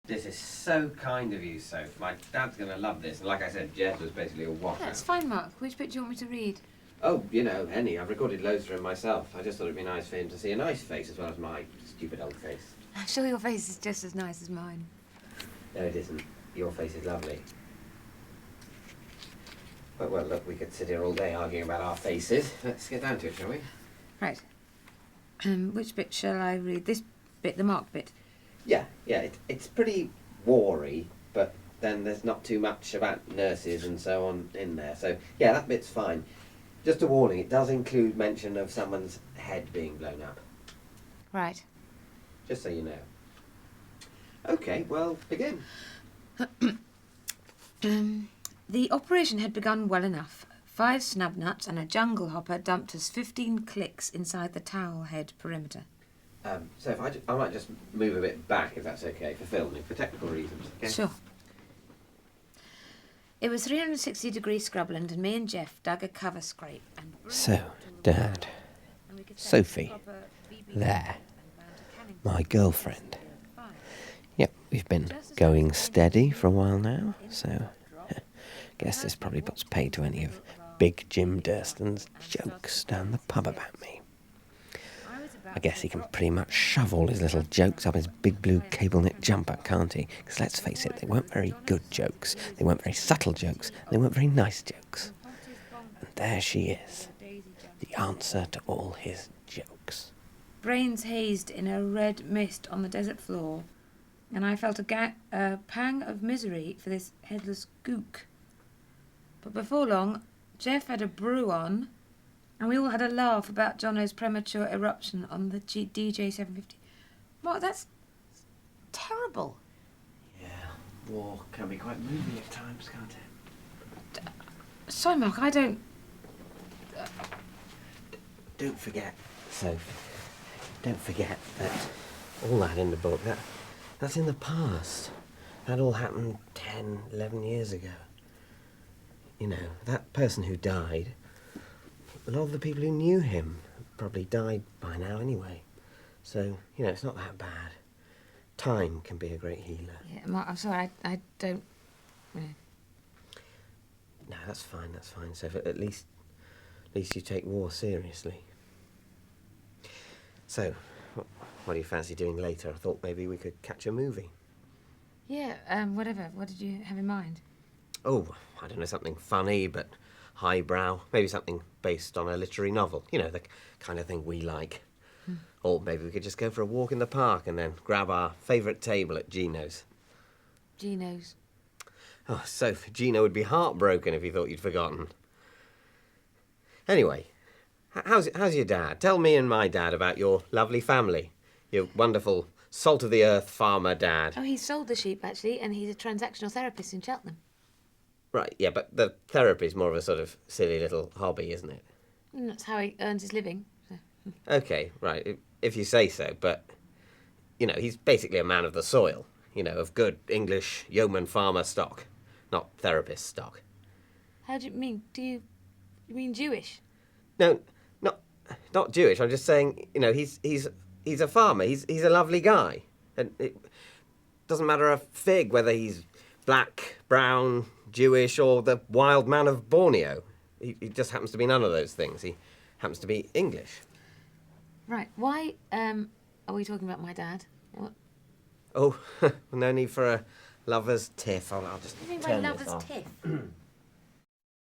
This is so kind of you, Soph. My dad's going to love this. And like I said, Jess was basically a washout. That's fine, Mark. Which bit do you want me to read? Oh, you know, any. I've recorded loads for him myself. I just thought it'd be nice for him to see a nice face as well as my stupid old face. I'm sure your face is just as nice as mine. No, it isn't. Your face is lovely. Well, look, we could sit here all day arguing about our faces. Let's get down to it, shall we? Right. Which bit shall I read? This bit, the Mark bit? Yeah, it's pretty war-y, but then there's not too much about nurses and so on in there. So, yeah, that bit's fine. Just a warning, it does include mention of someone's head being blown up. Right. Just so you know. Okay, well, begin. The operation had begun well enough. 5 snub nuts and a jungle hopper dumped us 15 clicks inside the towel head perimeter. So if I might just move a bit back, if that's okay, for filming, for technical reasons. Okay? Sure. It was 360 degrees scrubland and me and Jeff dug a cover scrape. And So, Dad, Sophie, there, my girlfriend. Yep, we've been going steady for a while now, so guess this probably puts pay to any of Big Jim Durston's jokes down the pub about me. I guess he can pretty much shove all his little jokes up his big blue cable knit jumper, can't he? Because let's face it, they weren't very good jokes, they weren't very subtle jokes, they weren't very nice jokes. And there she is, the answer to all his jokes. Brains hazed in a red mist on the desert floor, and I felt a pang of misery for this headless gook. But before long, Jeff had a brew on, and we all had a laugh about Jono's premature eruption on the DJ 750. Mark, that's terrible. Yeah, war can be quite moving at times, can't it? Sorry, Mark, I don't... Don't forget, Sophie, don't forget that all that in the book, that's in the past. That all happened 10, 11 years ago. You know, that person who died, a lot of the people who knew him probably died by now anyway. So, you know, it's not that bad. Time can be a great healer. Yeah, Mark, I'm sorry, I don't... Yeah. No, that's fine. So at least you take war seriously. So, what do you fancy doing later? I thought maybe we could catch a movie. Yeah, whatever. What did you have in mind? Oh, I don't know, something funny but highbrow. Maybe something based on a literary novel. You know, the kind of thing we like. Or maybe we could just go for a walk in the park and then grab our favourite table at Gino's. Gino's. Oh, Soph, Gino would be heartbroken if he thought you'd forgotten. Anyway, how's your dad? Tell me and my dad about your lovely family. Your wonderful salt-of-the-earth farmer dad. Oh, he sold the sheep, actually, and he's a transactional therapist in Cheltenham. Right, yeah, but the therapy's more of a sort of silly little hobby, isn't it? And that's how he earns his living. So. Okay, right, if you say so, but, you know, he's basically a man of the soil, you know, of good English yeoman farmer stock, not therapist stock. How do you mean? You mean Jewish? No, not Jewish, I'm just saying, you know, he's a farmer, he's a lovely guy, and it doesn't matter a fig whether he's black, brown, Jewish, or the wild man of Borneo. He just happens to be none of those things. He happens to be English. Right. Why are we talking about my dad? What? Oh, no need for a lover's tiff. I'll just What do you mean by turn lover's this off. tiff?